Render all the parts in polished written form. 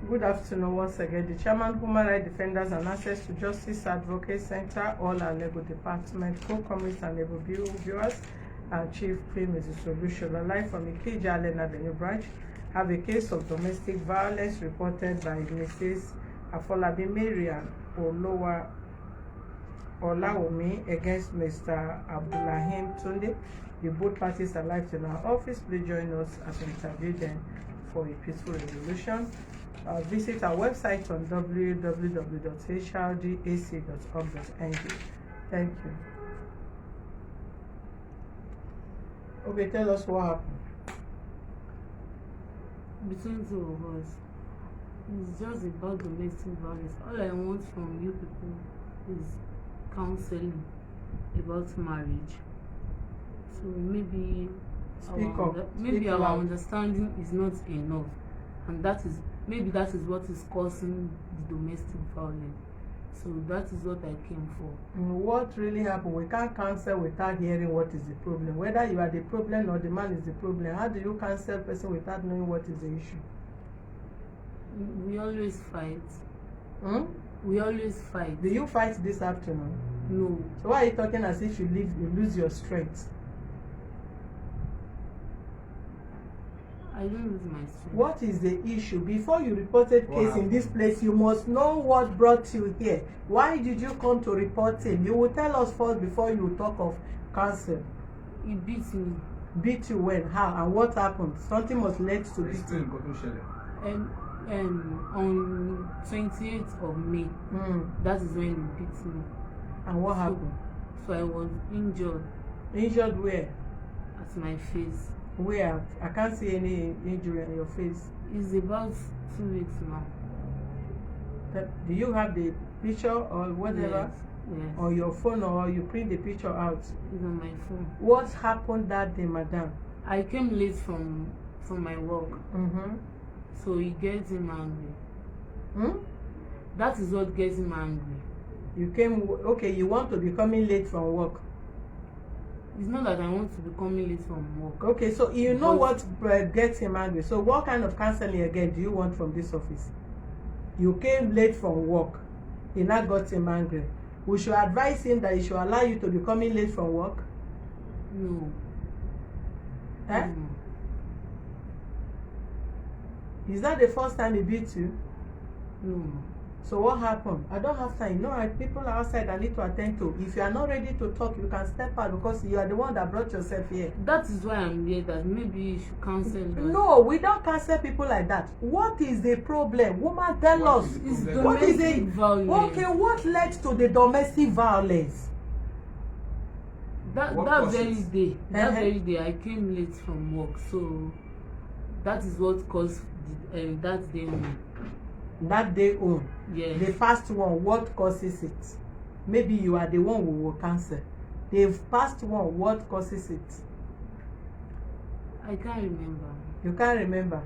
Good afternoon once again. The Chairman, Human Rights Defenders and Access to Justice Advocate Center, all our legal department, co-communists and legal viewers, and Chief Queen Mrs. Solution, live from Ikeja Allen Avenue branch, have a case of domestic violence reported by Mrs. Afolabi Mariam Olaomi against Mr. Abdullahim Tunde. The both parties are live in our office. Please join us as we interview them for a peaceful resolution. Visit our website on www.hrdac.org.ng. Thank you. Okay, tell us what happened. Between two of us, it's just about domestic violence. All I want from you people is counseling about marriage. So maybe our understanding is not enough, and that is what is causing the domestic violence. So that is what I came for. What really happened? We can't counsel without hearing what is the problem. Whether you are the problem or the man is the problem, how do you counsel a person without knowing what is the issue? We always fight. We always fight. Do you fight this afternoon? No. So why are you talking as if you lose your strength? I don't lose my strength. What is the issue? Before you reported case in this place, you must know what brought you here. Why did you come to report him? You will tell us first before you talk of counsel. He beat me. Beat you when? How? And what happened? Something must lead to beat you. On 28th of May, that is when he beat me. And what happened? So I was injured. Injured where? At my face. Where? I can't see any injury on your face. It's about 2 weeks now. Do you have the picture or whatever? Yes. On your phone, or you print the picture out? It's on my phone. What happened that day, madam? I came late from my work. So it gets him angry. That is what gets him angry. You came, okay, you want to be coming late from work. It's not that I want to be coming late from work. Okay, so you know what gets him angry. So what kind of counseling again do you want from this office? You came late from work. He now got him angry. We should advise him that he should allow you to be coming late from work? No. Eh? Is that the first time he beat you? No. So what happened? I don't have time. No, people are outside I need to attend to. If you are not ready to talk, you can step out because you are the one that brought yourself here. That is why I'm here, that maybe you should counsel us. No, we don't counsel people like that. What is the problem? Woman, tell us. What is it? Violence. Okay, what led to the domestic violence? That very day I came late from work, so that is what caused that day on. That day on? Yes. The first one, what causes it? Maybe you are the one who will cancel. The first one, what causes it? I can't remember. You can't remember?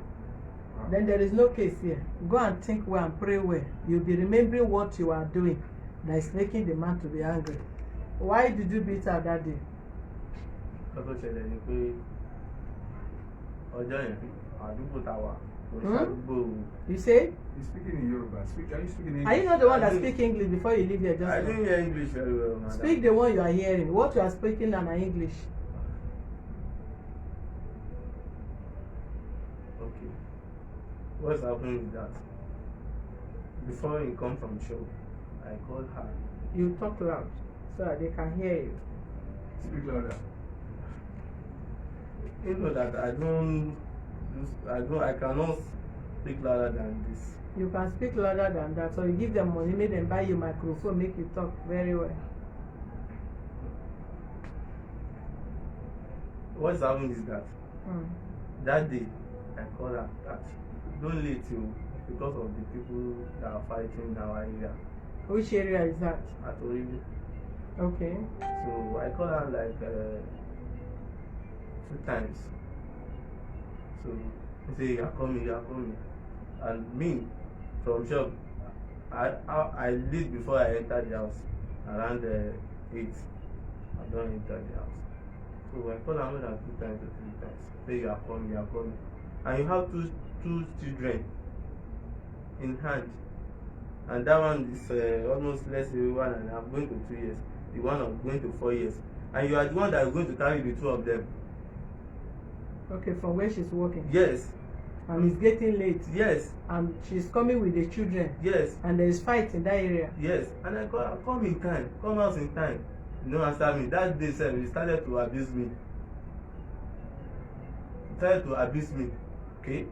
Then there is no case here. Go and think well and pray well. You'll be remembering what you are doing that is making the man to be angry. Why did you beat her that day? You say? He's speaking in Yoruba. Are you speaking English? Are you not the one that speak English before you leave here? Just I didn't hear English very well, madam. Speak the one you are hearing. What you are speaking and English. Okay. What's happening with that? Before you come from the show, I called her. You talk loud so that they can hear you. Speak louder. You know that I cannot speak louder than this. You can speak louder than that. So you give them money, make them buy you microphone, make you talk very well. What's happening is that that day I called her that don't let you because of the people that are fighting in our area. Which area is that? At Oribi. Okay. So I called her like 2 times. So he said, you are coming. And me, from shop, I leave before I enter the house, around 8. I don't enter the house. So I called her more than 2 times or 3 times. Say, you are coming. And you have two children in hand, and that one is almost, let's say, 1.5 going to 2 years, the one of going to 4 years, and you are the one that is going to carry the two of them. Okay, from where she's working. Yes. And it's getting late. Yes. And she's coming with the children. Yes. And there is fight in that area. Yes. And I come in time, come out in time. You know, answer me. That day, sir, he started to abuse me. He started to abuse me. Okay.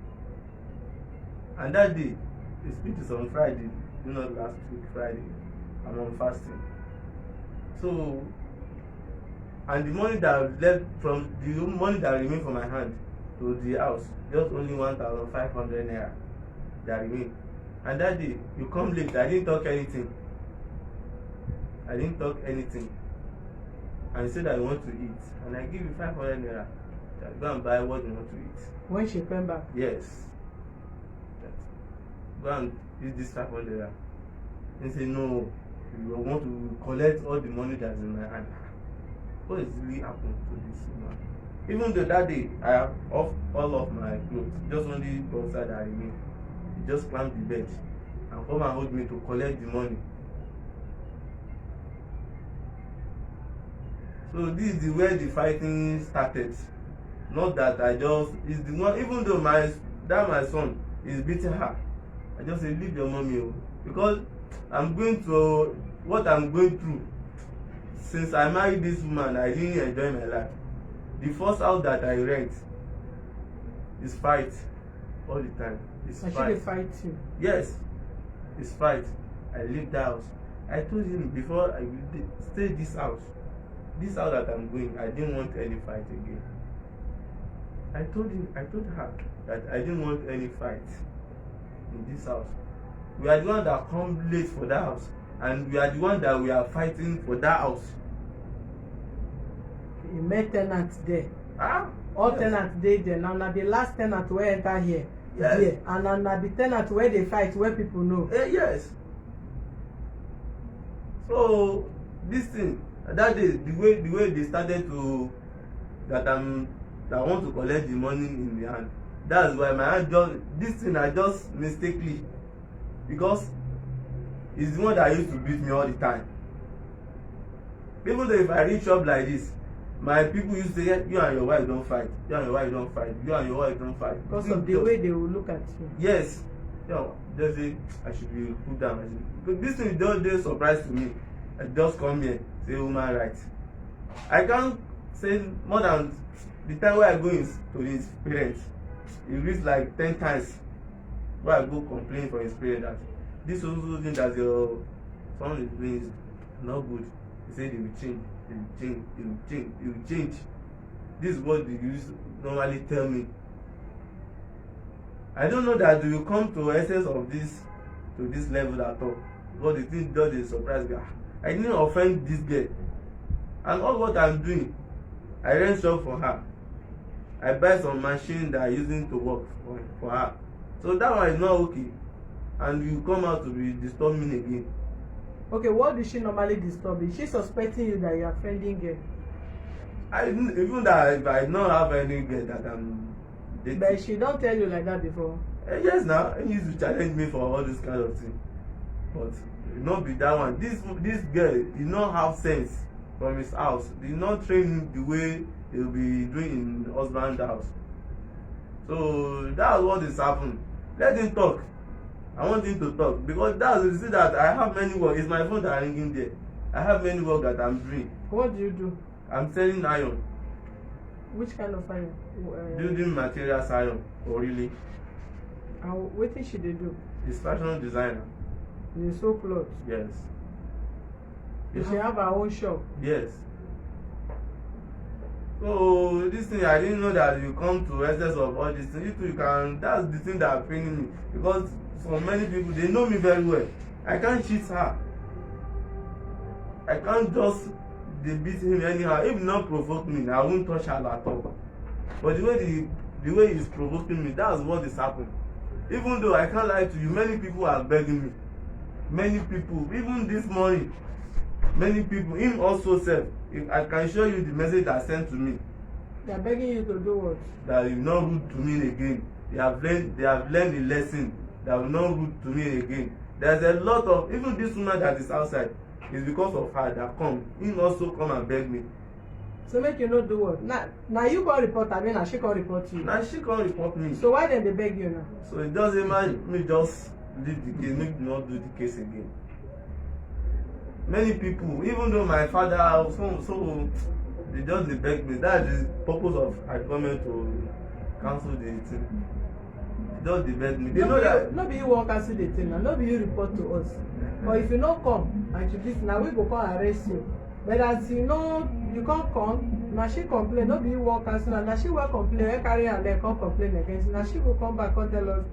And that day, the speech is on Friday, you know, last week Friday. I'm on fasting. So, and the money that left from the money that remained from my hand to the house, just only 1,500 naira that remained. And that day, you come late. I didn't talk anything. I didn't talk anything. And you said that you want to eat, and I give you 500 naira. Go and buy what you want to eat. When she came back. Yes. Go and use this 500 naira. He say no. You want to collect all the money that's in my hand. What is really happened to this woman? Even though that day I have off all of my clothes, just only outside that I remain. He just climbed the bed and come and hold me to collect the money. So this is the where the fighting started. Not that I just is the one, even though my son is beating her. I just say leave your mommy, because I'm going to what I'm going through. Since I married this woman, I didn't enjoy my life. The first house that I rent is fight all the time. It's and fight. she fight you. Yes, it's fight. I leave that house. I told him before I will stay this house that I'm going, I didn't want any fight again. I told her that I didn't want any fight in this house. We are the one that come late for that house, and we are the one that we are fighting for that house. You met tenants there. All yes. tenants there now. Now the last tenant wey enter here. Yes. There. And now the tenant where they fight, where people know. Yes. So this thing, that day, the way they started to that I want to collect the money in the hand. That's why my hand I just mistakenly, because he's the one that used to beat me all the time. Even though if I reach up like this, my people used to say, you and your wife don't fight, you and your wife don't fight, you and your wife don't fight. Because of the way they will look at you. Yes. Just say I should be put down. Because this thing just dey surprise to me. I just come here, say human rights. I can't say more than the time where I go to his parents. He reach like 10 times where I go complain for his parents that this also thing that your son is doing is not good. He say they will change, they will change, they will change, they will change. This is what they used to normally tell me. I don't know that they will come to essence of this to this level at all. But the thing just dey surprise me. I didn't offend this girl, and all what I'm doing, I rent shop for her. I buy some machine that I'm using to work for her. So that one is not okay, and you come out to be disturbing me again. Okay, what does she normally disturb? Is she suspecting you that you are friending girl? Even that if I don't have any girl that I'm dating. But she don't tell you like that before. Yes, now he used to challenge me for all this kind of thing, but it not be that one. This girl did not have sense from his house. Did not train him the way he will be doing in husband's house. So that's what is happening. Let him talk. I want him to talk, because that's you see that I have many work. It's my phone that are ringing there. I have many work that I'm doing. What do you do? I'm selling iron. Which kind of iron? Building materials iron, or really. And wetin she dey do? He's fashion designer. You dey sew cloth. Yes. She have her own shop. Yes. So this thing, I didn't know that you come to excess of all this thing. You can. That's the thing that paining me, because for many people they know me very well. I can't cheat her. I can't just beat him anyhow. If not provoke me, I won't touch her at all. But the way he's provoking me, that's what is happening. Even though I can't lie to you, many people are begging me. Many people, even this morning, many people, him also said, if I can show you the message that sent to me. They are begging you to do what? That you not rude to me again. They have learned the lesson that will not rude to me again. There's a lot of, even this woman that is outside, is because of her that come. He also come and beg me. So make you no do what? Now you come report abi na she come report you? Now she come report me. So why dem dey beg you now? So it doesn't matter, me just leave the case, make me not do the case again. Many people, even though my father so they just dey beg me. That is the purpose of I coming to cancel the thing. They just dey beg me. They know that. No be you wan cancel the thing na, no be you report to us. But if you no come and you this na we go come arrest you. But as you know you can't come, na she complain, no be you wan cancel am, na she wan complain, wey carry am leg come complain against you. Na she go come back come tell us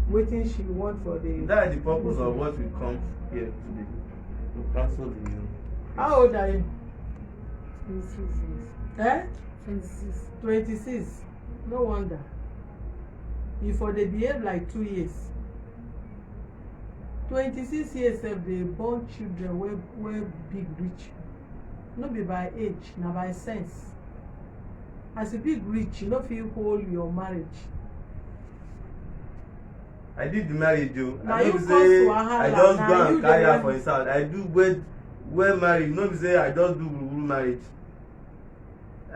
wetin she want for the. That is the purpose of what we come here today, to cancel the. How old are you? 26 years. Eh? 26. 26. No wonder. You for dey behave like 2 years. 26 years sef dey born children wey big reach. No be by age, na by sense. As you big reach, you no fit hold your marriage. I did the marriage o. Na I no you be cause say wahala, I just na go you and carry dey am for his house. I do well married. No be say I just do gburu marriage.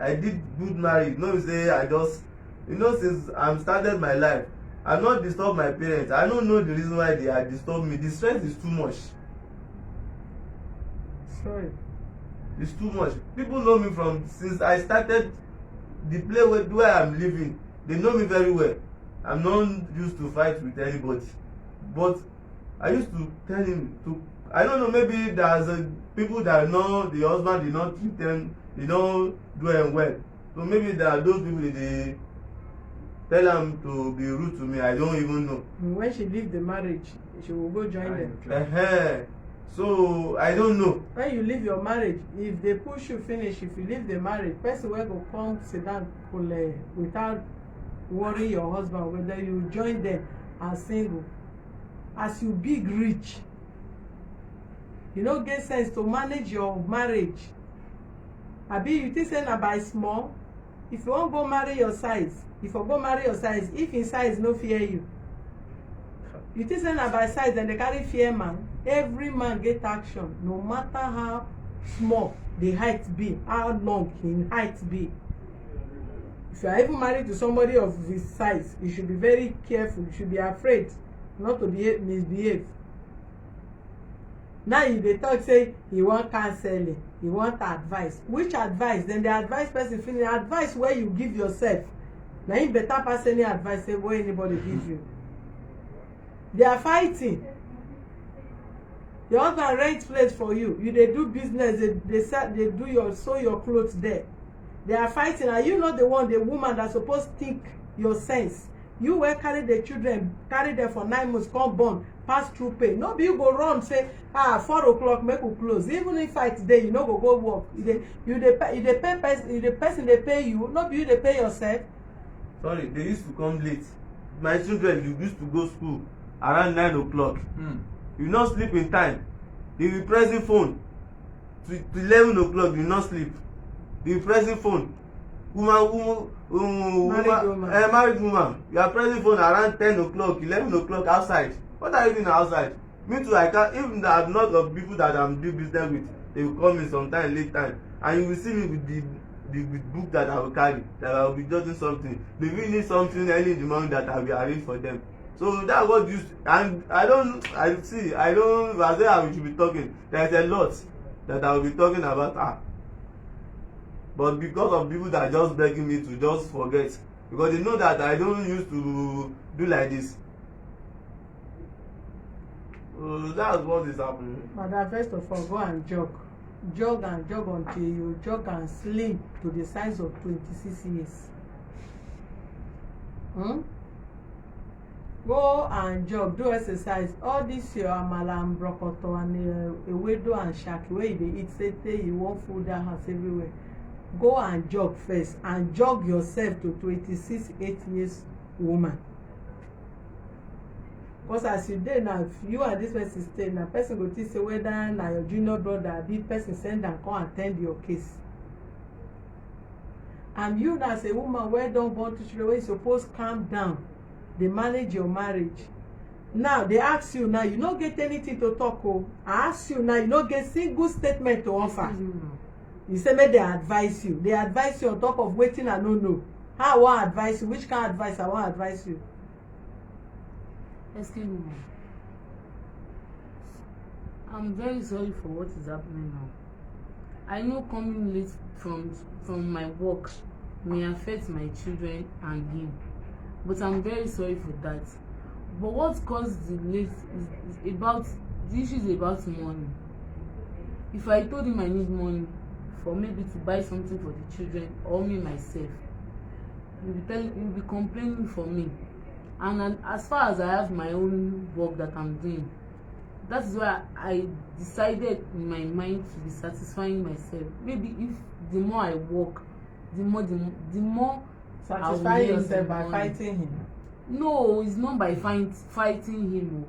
I did good marriage. No be say I just, you know, since I started my life, I not disturb my parents. I don't know the reason why they are disturb me. The stress is too much. Sorry. It's too much. People know me from since I started the place where I'm living. They know me very well. I'm not used to fight with anybody. But I used to tell him to, I don't know, maybe there's people that know the husband did not treat them, they don't do them well. So maybe there are those people that they tell them to be rude to me. I don't even know. When she leave the marriage, she will go join them. So I don't know. When you leave your marriage, if they push you finish, if you leave the marriage, person wey go come sit down without worry your husband whether you join them as single. As you big rich, you no get sense to manage your marriage. Abi you think say na by small? If you wan go marry your size, if im size no fear you. You think say na by size dem dey carry fear man? Every man get action, no matter how small the height be, how long him height be. If you are even married to somebody of his size, you should be very careful. You should be afraid not to misbehave. Now you dey talk say you want counseling, you want advice. Which advice? Then the advice person finish advice where you give yourself. Na im better pass any advice wey anybody give you. They are fighting. Your husband rent place for you. You dey do business. They do your sew your clothes there. They are fighting. Are you not the woman that supposed think your sense? You wey carry the children, carry them for 9 months, come born, pass through pain. No be you go run say 4 o'clock make we close. Even if fight dey, you no go work. The person dey pay you. No be you dey pay yourself. Sorry, they used to come late. My children, you used to go school around 9 o'clock. You not sleep in time. They be pressing phone to 11 o'clock. You not sleep. They be pressing phone. Married woman. You are pressing phone around 10 o'clock, 11 o'clock outside. What are you doing outside? Me too. I can't. Even there are not of people that I'm doing business with. They will call me sometime late time, and you will see me with the book that I will carry, that I will be judging something. They really need something early in the morning that I will arrange for them. So that's what you, and I don't, as if I should be talking. There's a lot that I will be talking about her. But because of people that are just begging me to just forget, because they know that I don't used to do like this. So that's what is happening. Madam, first of all, go and jog. Jog until you jog and slim to the size of 26 years. Go and jog, do exercise. All this your amala and brokoto and ewedu and shaki wey you dey eat, say you wan full that house everywhere. Go and jog first, and jog yourself to 26 8 years woman. Because as you dey now, if you and this person stay now, person go think say whether na your junior brother abi person send am come at ten d your case. And you now as a woman wey don born 2 children, wey you suppose calm down, dey manage your marriage. Now they ask you now, you no get anything to talk. Oh, I ask you now, you no get single statement to offer. Excuse me, ma. You say make they advise you. They advise you on top of wetin I no know. How I wan advise you? Which kind of advice I wan advise you? Excuse me, ma. I'm very sorry for what is happening now. I know coming late from my work may affect my children and him, but I'm very sorry for that. But what caused the late is about the issue is about money. If I told him I need money for maybe to buy something for the children or me myself, he'll be complaining for me. And as far as I have my own work that I'm doing, that is why I decided in my mind to be satisfying myself. Maybe if the more I work, the more Satisfy yourself by fighting him. No, it's not by fighting him.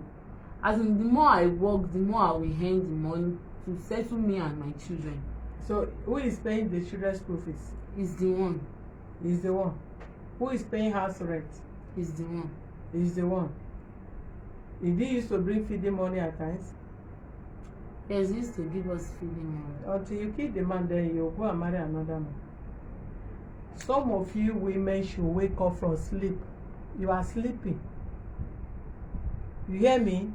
As in, the more I work, the more I will earn the money to settle me and my children. So who is paying the children's school fees? Is the one. Is the one. Who is paying house rent? Is the one. Is the one. Did he used to bring feeding money at times? Yes, he used to give us feeding money. Until you kill the man, then you go and marry another man. Some of you women should wake up from sleep. You are sleeping. You hear me?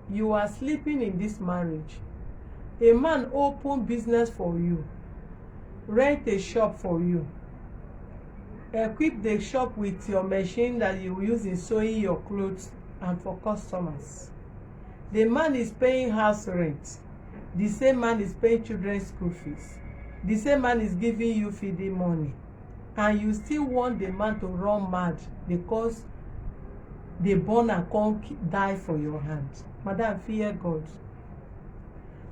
You are sleeping in this marriage. A man open business for you, rent a shop for you, equip the shop with your machine that you use in sewing your clothes and for customers. The man is paying house rent. The same man is paying children's school fees. The same man is giving you feeding money. And you still want the man to run mad because the born and come die for your hand. Madam, fear God.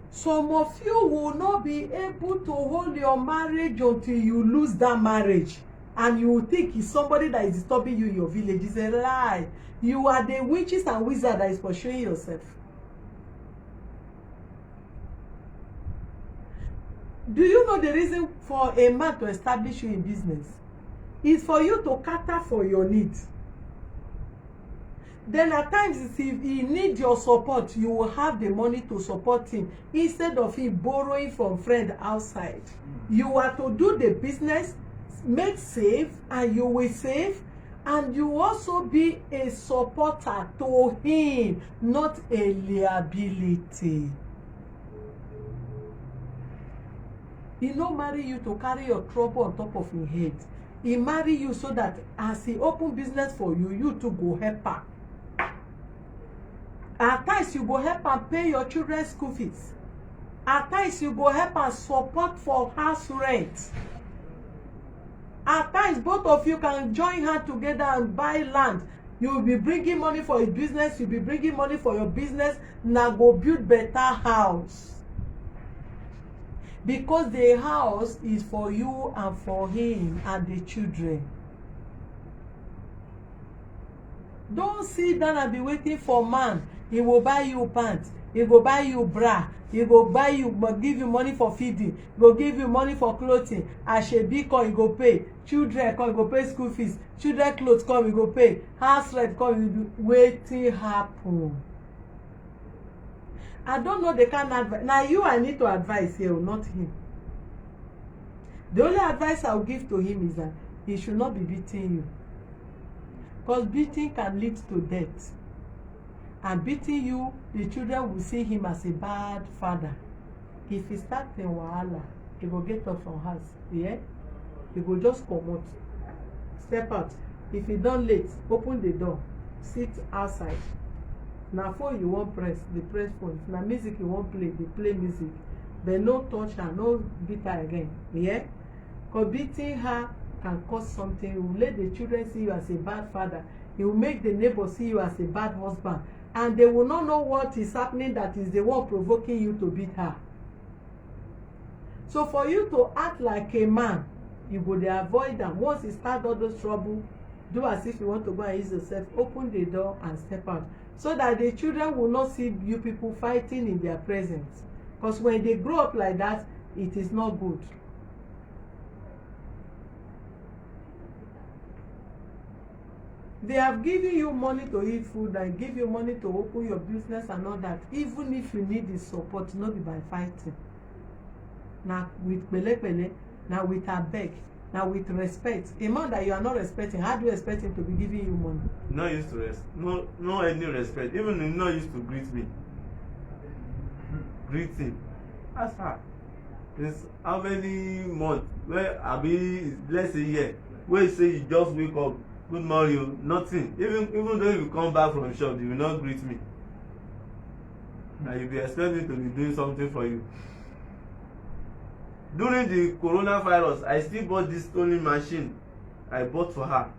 Some of you will not be able to hold your marriage until you lose that marriage. And you will think it's somebody that is disturbing you in your village. It's a lie. You are the witches and wizards that is pursuing yourself. Do you know the reason for a man to establish you in business? It's for you to cater for your needs. Then at times, if he needs your support, you will have the money to support him instead of him borrowing from friends outside. You are to do the business, make save, and you will save, and you also be a supporter to him, not a liability. He no marry you to carry your trouble on top of him head. He marry you so that as he open business for you, you too go help her. At times you go help am pay your children's school fees. At times you go help am support for house rent. At times both of you can join hands together and buy land. You will be bringing money for his business, you will be bringing money for your business. Now go build better house. Because the house is for you and for him and the children. Don't sit down and be waiting for man. He will buy you pants. He will buy you bra. He will buy you, but give you money for feeding. He will give you money for clothing. Ashebi come, he go pay. Children come, he go pay school fees. Children clothes come, he go pay. House rent come, he do. Wetin happen? I don't know the kind of advice. Now you I need to advise here, not him. The only advice I will give to him is that he should not be beating you. Because beating can lead to death. And beating you, the children will see him as a bad father. If he start in wahala, he will get up from house. Yeah? He will just come out. Step out. If he done late, open the door. Sit outside. Na phone you wan press, dey press phone. If na music you wan play, dey play music. But no touch her, no beat her again. Yeah? Because beating her can cause something. It will let the children see you as a bad father. It will make the neighbor see you as a bad husband. And they will not know what is happening that is the one provoking you to beat her. So for you to act like a man, you go dey avoid am. Once you start all those trouble, do as if you want to go and use yourself. Open the door and step out. So that the children will not see you people fighting in their presence. Because when they grow up like that, it is not good. they have given you money to eat food and give you money to open your business and all that. Even if you need the support, no be by fighting. Na with pele, na with abeg, na with respect. A man that you are not respecting, how do you expect him to be giving you money? No used to no any respect. Even he no used to greet me. Greeting. Ask her. It's how many months? Where abi let's say year. Where you say you just wake up, good morning, nothing. Even though you come back from shop, you will not greet me. And you be expecting to be doing something for you. During the coronavirus, I still bought this stoning machine I bought for her.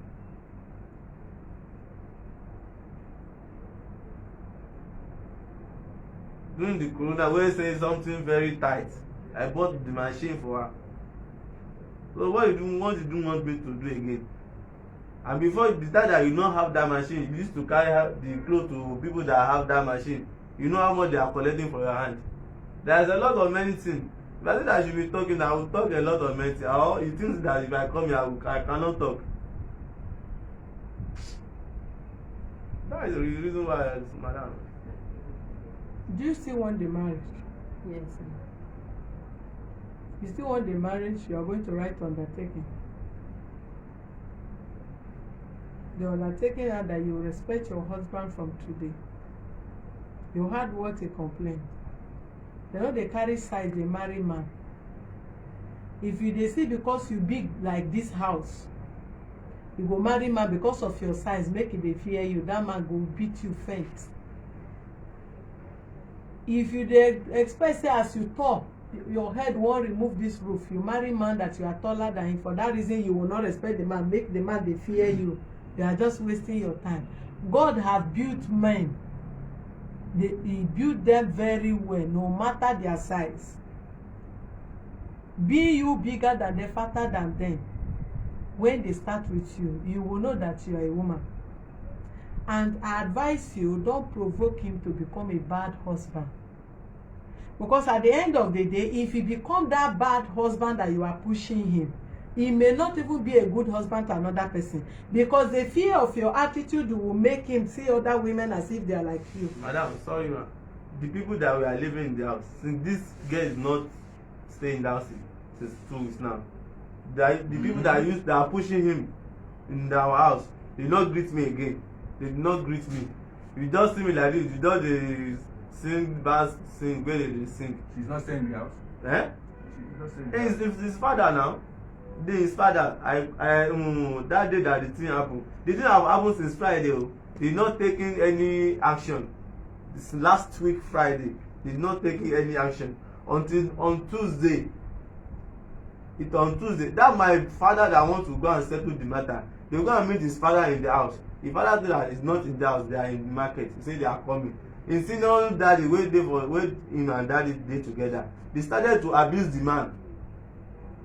During the corona, wey say something very tight, I bought the machine for her. So what you do want me to do again? And before the time that you no have that machine, you used to carry the cloth to people that have that machine. You know how much they are collecting for your hand. There is a lot of many things. If I say that I should be talking, I will talk a lot of many things. Or you think that if I come here, I cannot talk. That is the reason why, madam. Do you still want the marriage? Yes. You still want the marriage? You are going to write undertaking. The undertaking are that you respect your husband from today. You heard what he complained. They know they carry side, they marry man. If you dey see because you big like this house, you go marry man because of your size, make e dey fear you, that man go beat you faint. If you dey expect say as you tall, your head wan remove this roof, you marry man that you are taller than him, for that reason you will not respect the man, make the man dey fear you. You are just wasting your time. God have built men. He built them very well, no matter their size. Be you bigger than them, fatter than them. When they start with you, you will know that you are a woman. And I advise you, don't provoke him to become a bad husband. Because at the end of the day, if he become that bad husband that you are pushing him, he may not even be a good husband to another person. Because the fear of your attitude will make him see other women as if they are like you. Madam, sorry, ma. The people that we are living in the house, since this girl is not staying in the house since 2 weeks now, the people that are pushing him in our house, they did not greet me again. They did not greet me. You just see me like this, you just sing, bass, sing, where they sing. She's not staying in the house? Eh? She's not staying in the house? It's his father now. His father, that day that the thing happened, the thing have happened since Friday. He not taking any action. This last week Friday, he not taking any action until on Tuesday. On Tuesday, that my father that want to go and settle the matter, they go and meet his father in the house. His father say that is not in the house, they are in the market. He say they are coming. He senior daddy wey him and daddy dey together, they started to abuse the man.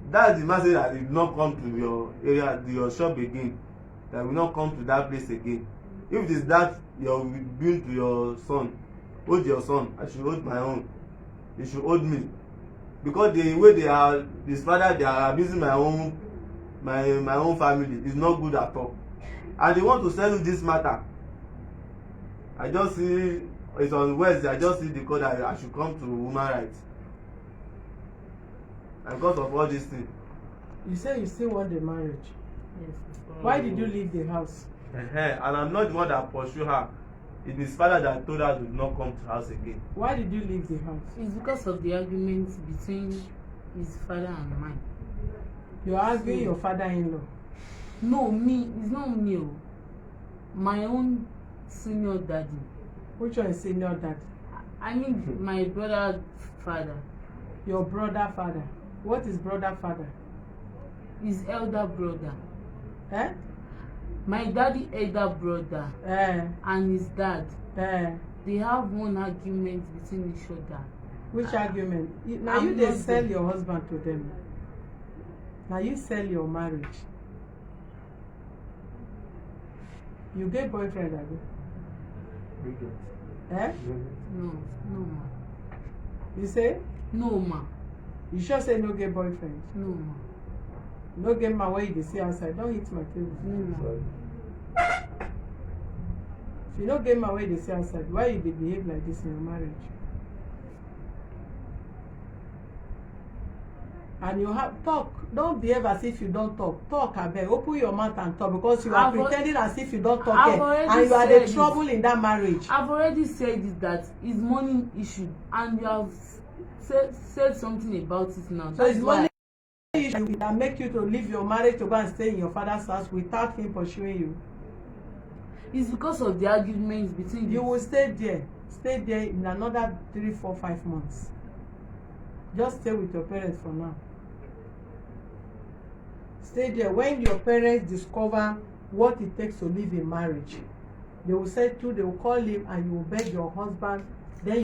That's the man say that he will not come to your area, to your shop again, that will not come to that place again. If it is that you're doing to your son, hold your son. I should hold my own. He should hold me, because the way they are, his father, they are abusing my own family is not good at all, and they want to settle this matter. I just see it's on Wednesday. I just see the call that I should come to woman rights. And because of all these things. You say you still want the marriage. Yes. Why did you leave the house? And I'm not the one that pursue her. It is father that told her to not come to house again. Why did you leave the house? It's because of the argument between his father and mine. You're arguing your father-in-law. No, me. It's not me. My own senior daddy. Which one is senior dad? I mean my brother father. Your brother father. What is brother father? His elder brother. Eh? My daddy elder brother and his dad. They have one argument between each other. Which argument? Now you dey sell your husband to them. Now you sell your marriage. You get boyfriend, abi? Eh? No ma. You say? No ma. You sure say no get boyfriend? No ma. No get man wey you dey see outside. Don't hit my table. No ma. If you no get man wey dey see outside, why you dey behave like this in your marriage? And you have talk. Don't behave as if you don't talk. Talk abeg. Open your mouth and talk, because you are pretending as if you don't talk yet, and you are the trouble in that marriage. I've already said it, that it's money issue, and you have said something about it now. So it's money issue that make you to leave your marriage to go and stay in your father's house without him pursuing you. It's because of the arguments between You will stay there in another 3, 4, 5 months. Just stay with your parents for now. Stay there. When your parents discover what it takes to live in marriage, they will settle, they will call him, and you will beg your husband, then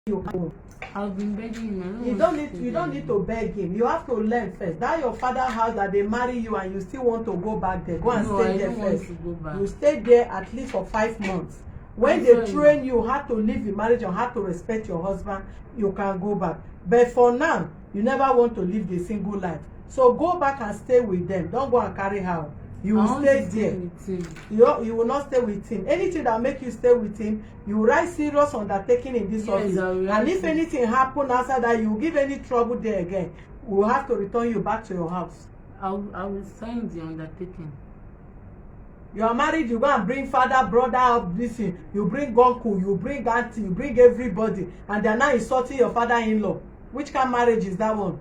you come home. I've been begging him. You don't need to beg him. You have to learn first. That your father's house that they marry you and you still want to go back there. Go and stay there first. You stay there at least for 5 months. When they train you how to live in marriage and how to respect your husband, you can go back. But for now, you never want to live the single life. So go back and stay with them. Don't go and carry her. You will stay there. You will not stay with him. Anything that make you stay with him, you write serious undertaking in this office. And if anything happen after that, you give any trouble there again, we will have to return you back to your house. I will sign the undertaking. You are married, you go and bring father, brother up this thing. You bring uncle, you bring auntie, you bring everybody, and they are now insulting your father-in-law. Which kind of marriage is that one?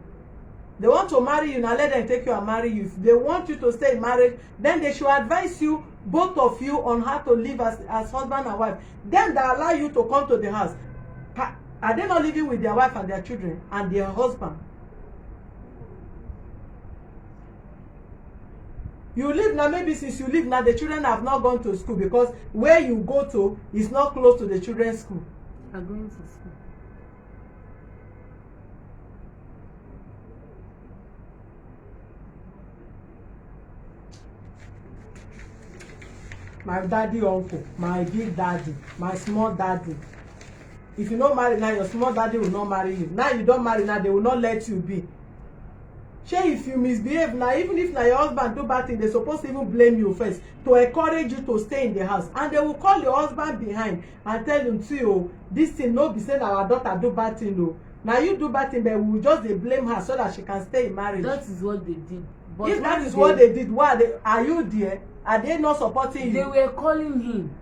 They want to marry you, now let them take you and marry you. If they want you to stay in marriage, then they should advise you, both of you, on how to live as husband and wife. Then they allow you to come to the house. Are they not living with their wife and their children and their husband? You live now, maybe since you live now, the children have not gone to school, because where you go to is not close to the children's school. I'm going to school. My daddy uncle, my big daddy, my small daddy. If you no marry now, your small daddy will not marry you. Now you don't marry now, they will not let you be. Shey, if you misbehave now, even if na your husband do bad thing, they suppose to even blame you first to encourage you to stay in the house, and they will call your husband behind and tell him, see oh, this thing no be say na our daughter do bad thing o. Na you do bad thing, but we will just dey blame her so that she can stay in marriage. That is what they did. But if that is what they did, why are you there? Are they not supporting you? They were calling him,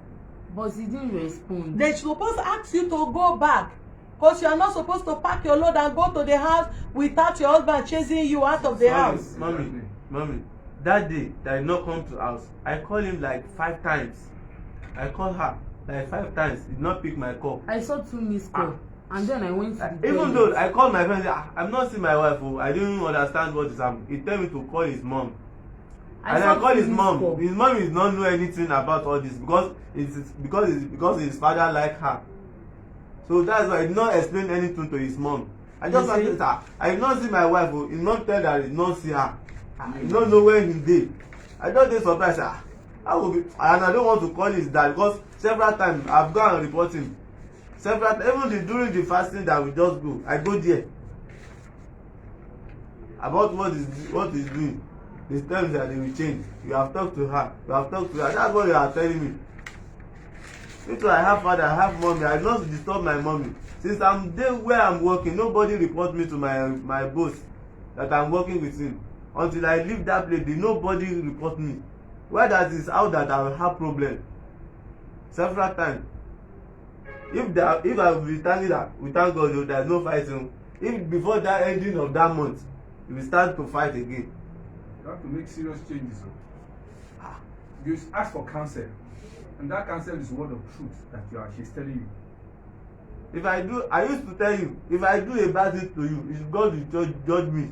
but he didn't respond. They supposed to ask you to go back, because you are not supposed to pack your load and go to the house without your husband chasing you out of the house. Mommy, that day that I not come to house, I called him like 5 times. I called her like 5 times. He did not pick my call. I saw 2 missed calls, and then I went to the even though I called my friend, I'm not seeing my wife. Oh, I didn't understand what is happening. He told me to call his mom. And I called his mom. His mom is not know anything about all this, because his father like her. So that's why I did not explain anything to his mom. I just wanted her. I did not see my wife. He did not tell that I did not see her. I did not know where he did. I just dey surprised. I will be, and I don't want to call his dad, because several times I've gone and report him. Several times, even during the fasting that we just go, I go there about what he's doing. They tell me that they will change. You have talked to her. That's what you are telling me. Because I have father, I have mommy. I don't disturb my mommy. Since I'm there where I'm working, nobody report me to my boss that I'm working with him. Until I leave that place, nobody report me. Why that is out that I will have problem. Several times. If I will be standing that, we thank God there is no fighting. If before that ending of that month, we will start to fight again. You have to make serious changes. You ask for counsel, and that counsel is word of truth that she's telling you. I used to tell you, if I do a bad thing to you, it's God will judge me.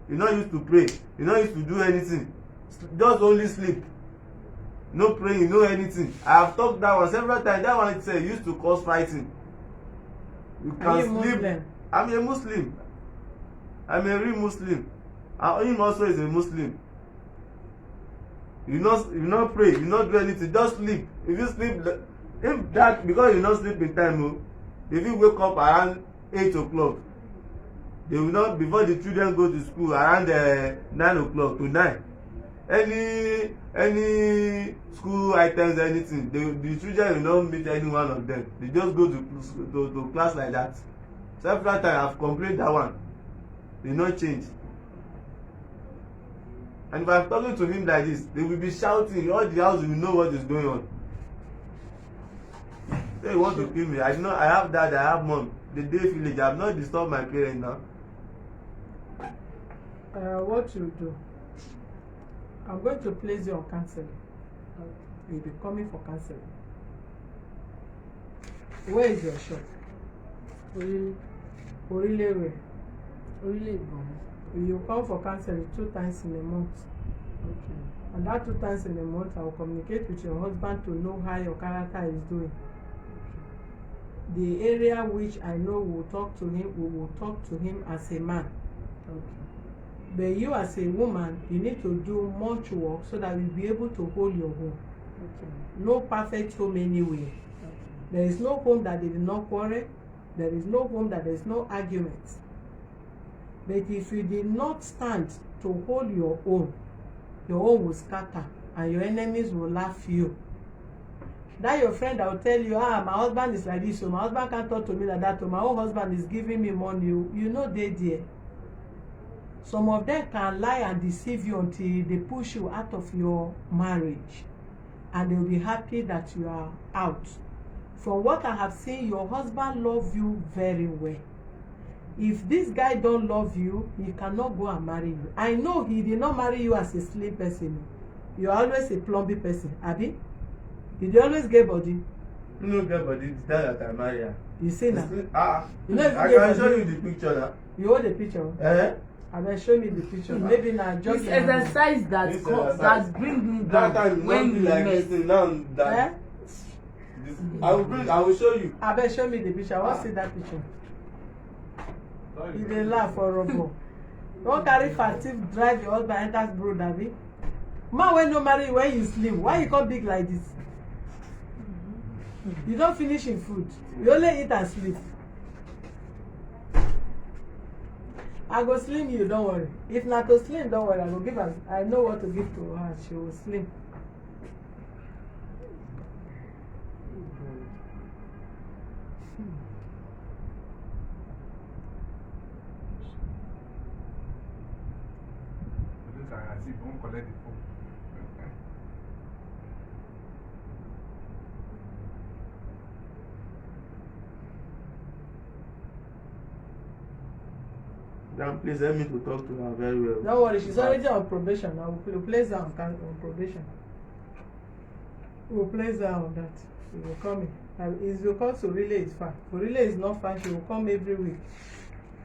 You not used to pray, you not used to do anything, just only sleep, no praying, no anything. I have talked that one several times. That one itself used to cause fighting. You can sleep. Muslim? I'm a Muslim. I'm a real Muslim. And him also is a Muslim. You not pray, you not do anything, just sleep. If you sleep, if that, because you not sleep in time, if you wake up around 8 o'clock, they will not, before the children go to school around 9 o'clock to 9, any school items, anything, the children will not meet any one of them. They just go to class like that. Several times I have complained that one. They not change. And if I'm talking to him like this, they will be shouting. All the house will know what is going on. They want to kill me. I know I have dad, I have mom. The day village, I have not disturbed my parents now. What you do? I'm going to place you on counseling. You'll be coming for counseling. Where is your shop? Orílẹ̀ Orilewe. Ìgbọ̀n. You come for counseling 2 times in a month. Okay. And that 2 times in a month, I will communicate with your husband to know how your character is doing. The area which I know will talk to him, we will talk to him as a man. Okay. But you as a woman, you need to do much work so that you'll be able to hold your home. Okay. No perfect home anywhere. Okay. There is no home that they did not quarrel. There is no home that there is no argument. But if you did not stand to hold your own will scatter and your enemies will laugh you. That your friend that will tell you, my husband is like this, so my husband can't talk to me like that, so my own husband is giving me money. You know they there. Some of them can lie and deceive you until they push you out of your marriage. And they'll be happy that you are out. From what I have seen, your husband loves you very well. If this guy don't love you, he cannot go and marry you. I know he did not marry you as a slim person. You are always a plumpy person, abi? You dey always get body. You no get body the time that I marry her. You see now. I You know if you can get show body, you the picture now. you hold the picture. Abeg show me the picture. Maybe na This jogging. exercise This exercise. that bring me That down time when not be we like met. this thing now that this, I will show you. Abeg show me the picture. I wan see that picture. You dey laugh for robo. Don carry fatigue drive your husband enter road, abi? Man wey no marry you when you slim, why you come big like this? You don finish him food. You only eat and sleep. I go slim you, don't worry. If na to slim, don't worry. I go give her. I know what to give to her. She will slim. Look at as if you won't collect the phone. Then please help me to talk to her very well. Don't worry, she's already on probation. I will place her on probation. We will place her on that. She will come in. It's because Orile is far. Orile is not far. She will come every week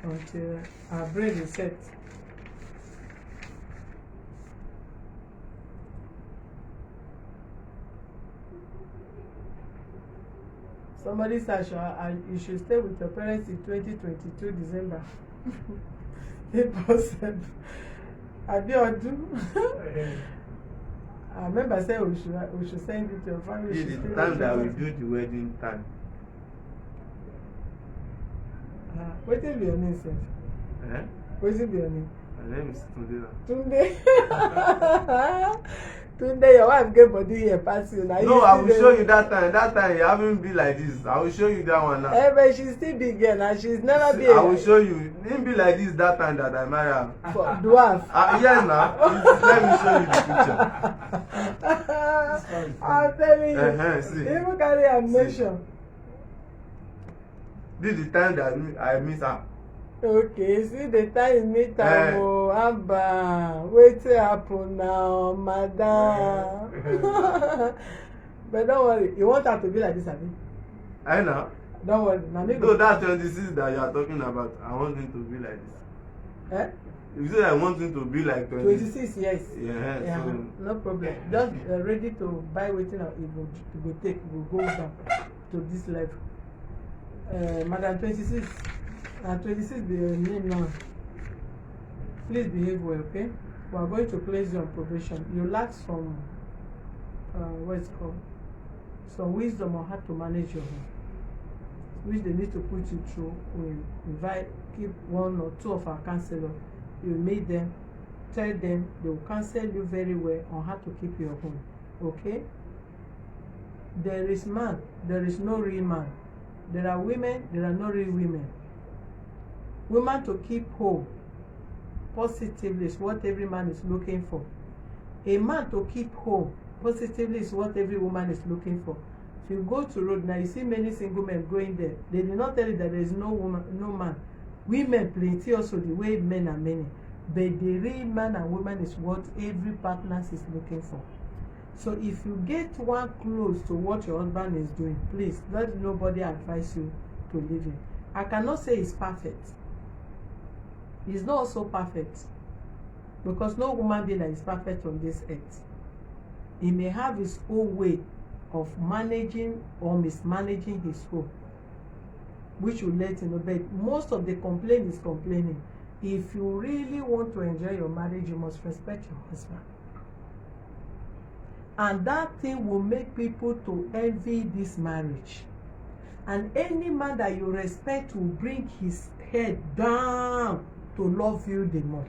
until her brain is set. Somebody said you should stay with your parents in 2022 December. Impossible. Abiodun. I remember saying we should send it to your family. This is the time that we do the wedding time. Wetin be your name, sef? Wetin be your name? My name is Tunde. Tunde. Tunde, your wife get body here pass you. Now No, I will show you that time. That time you haven't been like this. I will show you that one now. But she's still big girl and she's never been. I will show you. Didn't be like this that time that I married her. For dwarf. Yes, now. Let me show you the picture. I'm telling you. See. Even carry ammunition. This is the time that I miss her. Okay, see the time you meet her, Amba, wetin happen now, madam? But don't worry, you want her to be like this, abi? I know. Don't worry, na me Though that 26 that you are talking about, I want him to be like this. Eh? You say I want him to be like 26, yes. Yeah, so No problem. Just ready to buy wetin you go take, you go down to this level. Madam 26. 26 be your name now. Please behave well, okay? We are going to place you on probation. You lack some, what it's called, some wisdom on how to manage your home, which they need to put you through. We keep 1 or 2 of our counselors. You meet them tell them, they will counsel you very well on how to keep your home. Okay? There is man, there is no real man. There are women, there are no real women. Women to keep home positively is what every man is looking for. A man to keep home positively is what every woman is looking for. If you go to road now, you see many single men going there. They did not tell you that there is no woman, no man. Women plenty also, the way men are many. But the real man and woman is what every partner is looking for. So if you get one close to what your husband is doing, please let nobody advise you to leave him. I cannot say he's perfect. He's not also perfect, because no human being that is perfect on this earth. He may have his own way of managing or mismanaging his home, which will let you know. But most of the complaint is complaining. If you really want to enjoy your marriage, you must respect your husband. And that thing will make people to envy this marriage. And any man that you respect will bring his head down to love you the more.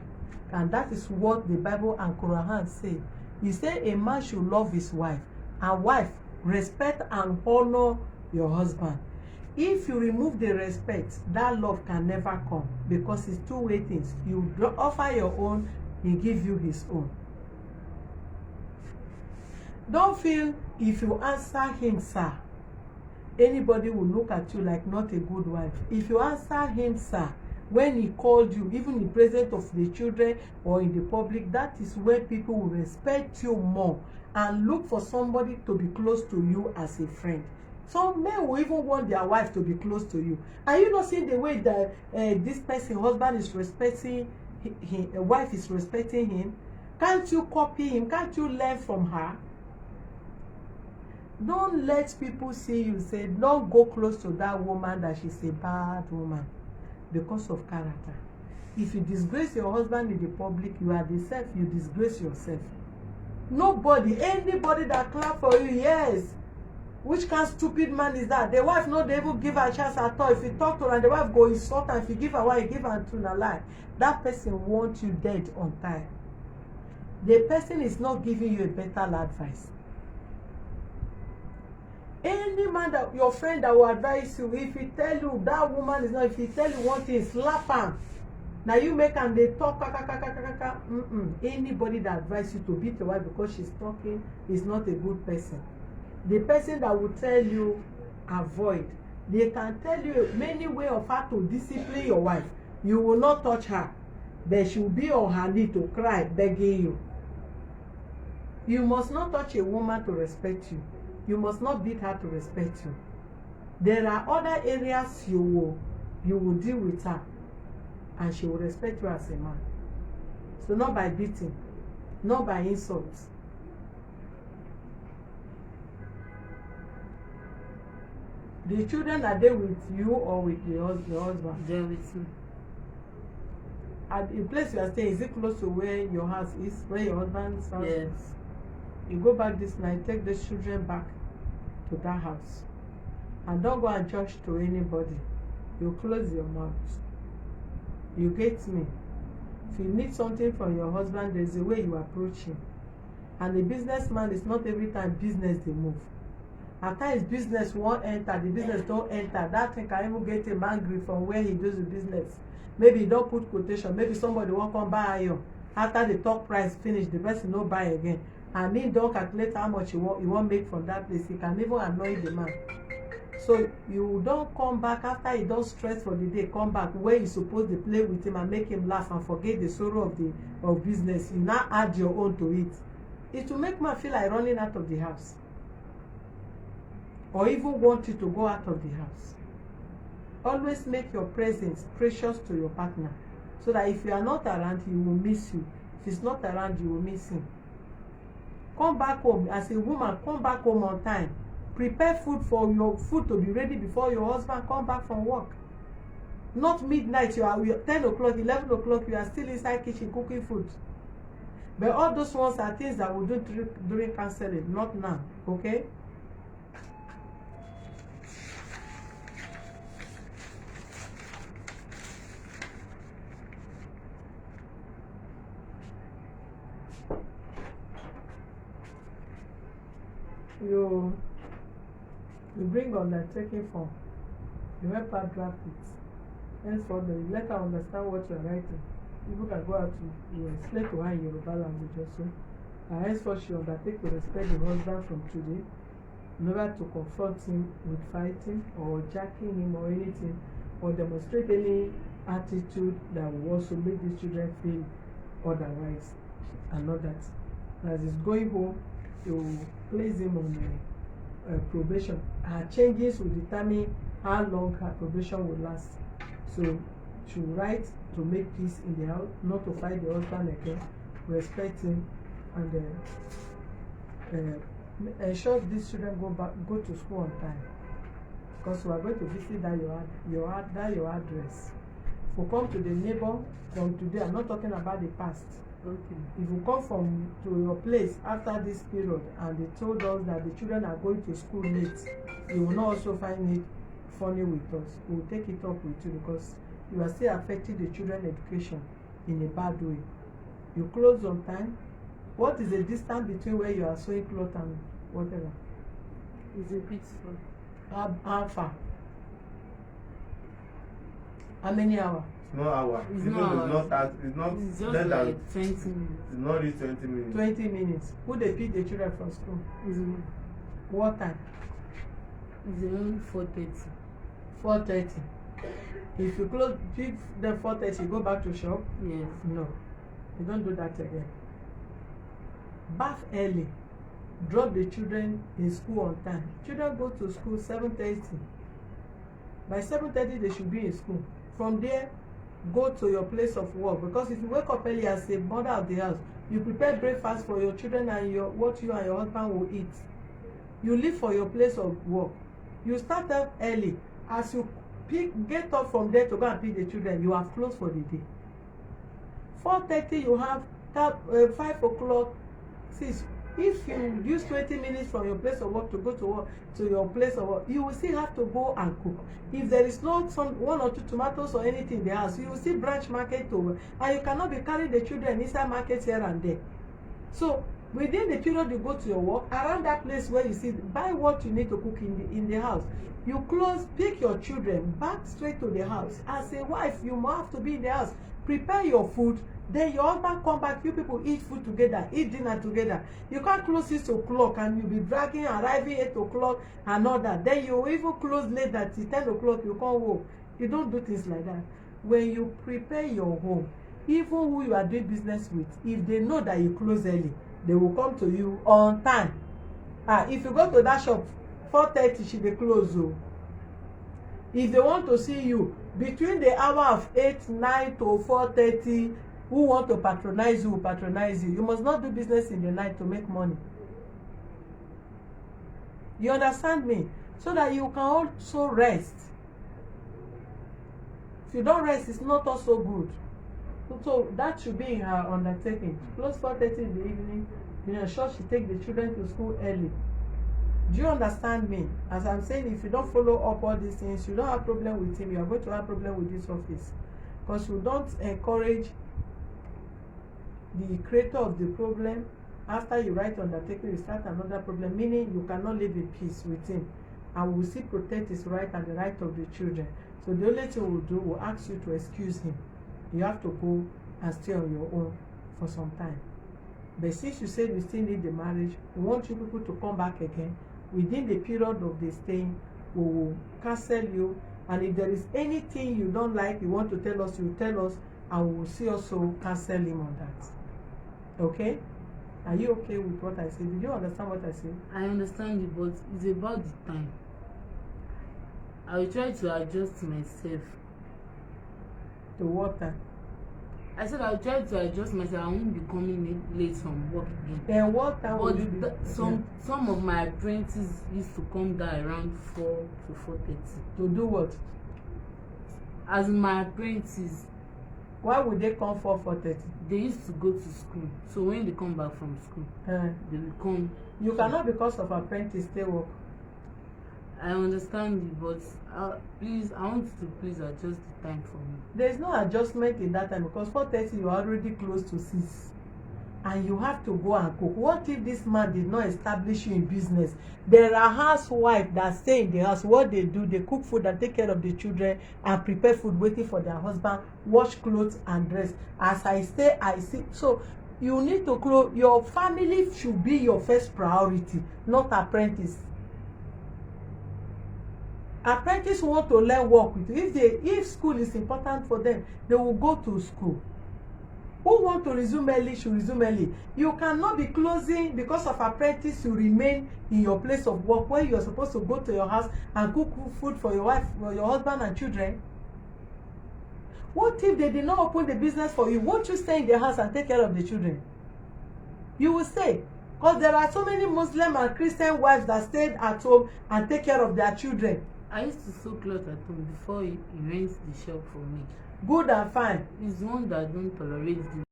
And that is what the Bible and Quran say. He said a man should love his wife, and wife respect and honor your husband. If you remove the respect, that love can never come, because it's two-way things. You offer your own, he give you his own. Don't feel if you answer him, sir, anybody will look at you like not a good wife. If you answer him, sir, when he called you, even in presence of the children or in the public, that is where people will respect you more and look for somebody to be close to you as a friend. Some men will even want their wife to be close to you. Are you not seeing the way that this person, husband, is respecting him, a wife is respecting him? Can't you copy him? Can't you learn from her? Don't let people see you say, don't go close to that woman, that she's a bad woman, because of character. If you disgrace your husband in the public, you are the self, you disgrace yourself. Nobody, anybody that clap for you, yes. Which kind of stupid man is that? The wife not even give her a chance at all. If you talk to her and the wife go insult her, if you give her one, you give her to a lie. That person wants you dead on time. The person is not giving you a better advice. Any man that your friend that will advise you, if he tell you that woman is not, if he tell you one thing, slap her. Now you make and they talk. Anybody that advise you to beat your wife because she's talking is not a good person. The person that will tell you avoid, they can tell you many ways of how to discipline your wife. You will not touch her, but she will be on her knee to cry, begging you. You must not touch a woman to respect you. You must not beat her to respect you. There are other areas you will deal with her, and she will respect you as a man. So not by beating, not by insults. The children, are they with you or with your husband? They're with me. At the place you are staying, is it close to where your house is, where your husband's house is? Yes. You go back this night, take the children back to that house. And don't go and judge to anybody. You close your mouth. You get me? If you need something from your husband, there's a way you approach him. And the businessman is not every time business they move. At times business won't enter, the business don't enter. That thing can even get him angry from where he does the business. Maybe he don't put quotation, maybe somebody won't come buy you. After the top price finish, the person no buy again. And he don't calculate how much he won't make from that place. He can even annoy the man. So you don't come back after he don't stress for the day, come back where you supposed to play with him and make him laugh and forget the sorrow of business. You now add your own to it. It will make man feel like running out of the house, or even want you to go out of the house. Always make your presence precious to your partner, so that if you are not around, he will miss you. If he's not around, you will miss him. Come back home as a woman. Come back home on time. Prepare food for your food to be ready before your husband come back from work. Not midnight. You are 10 o'clock, 11 o'clock. You are still inside kitchen cooking food. But all those ones are things that we do during counseling, not now. Okay. you bring undertaking form, you help her draft it. Henceforth, you let her understand what you are writing. People can go out to you explain to her in Yoruba language also. And henceforth, she undertake to respect the husband from today, in order to confront him with fighting or jacking him or anything, or demonstrate any attitude that will also make the children feel otherwise. And not that. As he's going home, you place him on probation. Her changes will determine how long her probation will last. So she will write to make peace in the house, not to fight the husband again, respect him, and ensure these children go to school on time. Because we are going to visit your address. If we come to the neighbor from today, I'm not talking about the past. Okay. If you come to your place after this period and they told us that the children are going to school late, you will not also find it funny with us. We will take it up with you because you are still affecting the children's education in a bad way. You close on time. What is the distance between where you are sewing clothes and whatever? It's a bit far. How far? How many hours? It's not hour. It's Even not it's hours. not that. It's not It's just less than. like 20 minutes. It's not reach 20 minutes. 20 minutes. Who they pick the children from school? It's What time? around 4:30. 4:30. If you pick them 4:30, you go back to shop? Yes. No. You don't do that again. Bath early. Drop the children in school on time. Children go to school 7:30. By 7:30 they should be in school. From there, go to your place of work, because if you wake up early as a mother of the house, you prepare breakfast for your children and what you and your husband will eat. You leave for your place of work. You start up early. As you get up from there to go and pick the children, you have closed for the day. 4:30 you have 5 o'clock. 6. If you use 20 minutes from your place of work to go to work to your place of work, you will still have to go and cook. If there is not one or two tomatoes or anything in the house, you will still branch market over, and you cannot be carrying the children inside market here and there. So within the period you go to your work, around that place where you see, buy what you need to cook in the house. You close, pick your children back straight to the house. As a wife, you must have to be in the house. Prepare your food. Then your husband come back, you people eat food together, eat dinner together. You can't close 6 o'clock and you'll be dragging, arriving 8 o'clock and all that. Then you even close late at 10 o'clock, you come home. You don't do things like that. When you prepare your home, even who you are doing business with, if they know that you close early, they will come to you on time. If you go to that shop, 4:30 she dey close o. If they want to see you between the hour of 8, 9 to 4:30, who want to patronize you will patronize you. You must not do business in the night to make money. You understand me? So that you can also rest. If you don't rest, it's not also good. So that should be in her undertaking. Close 4:30 in the evening. You know, sure she take the children to school early. Do you understand me? As I'm saying, if you don't follow up all these things, you don't have problem with him. You are going to have problem with this office, because you don't encourage the creator of the problem. After you write undertaking, you start another problem, meaning you cannot live in peace with him, and will still protect his right and the right of the children. So the only thing we'll do, will ask you to excuse him. You have to go and stay on your own for some time. But since you said you still need the marriage, we want you people to come back again. Within the period of the staying, we will cancel you. And if there is anything you don't like, you want to tell us, you tell us, and we will see also cancel him on that. Okay? Are you okay with what I said? Did you understand what I said? I understand you, but it's about the time. I will try to adjust myself. To what time? I said I will try to adjust myself. I won't be coming late from work again. Then what time will you be? But some of my apprentices used to come down around 4 to 4:30. To do what? As my apprentices, Why would they come for 4:30? they used to go to school. So when they come back from school, they will come. You cannot, because of apprentice, stay work. I understand you, but please, I want you to please adjust the time for me. There is no adjustment in that time, because 4:30 you are already close to 6. and you have to go and cook? What if this man did not establish you in business? There are housewives that stay in the house. What they do, they cook food and take care of the children and prepare food waiting for their husband, wash clothes and dress. As I stay, I see. So you need to close. Your family should be your first priority, not apprentice. Apprentice want to learn work with you. If school is important for them, they will go to school. Who want to resume early should resume early. You cannot be closing because of apprentice to remain in your place of work where you are supposed to go to your house and cook food for your wife, for your husband and children. What if they did not open the business for you? Won't you stay in the house and take care of the children? You will stay, because there are so many Muslim and Christian wives that stayed at home and take care of their children. I used to sew cloth at home before he rents the shop for me. Good and fine. He's one that don't tolerate the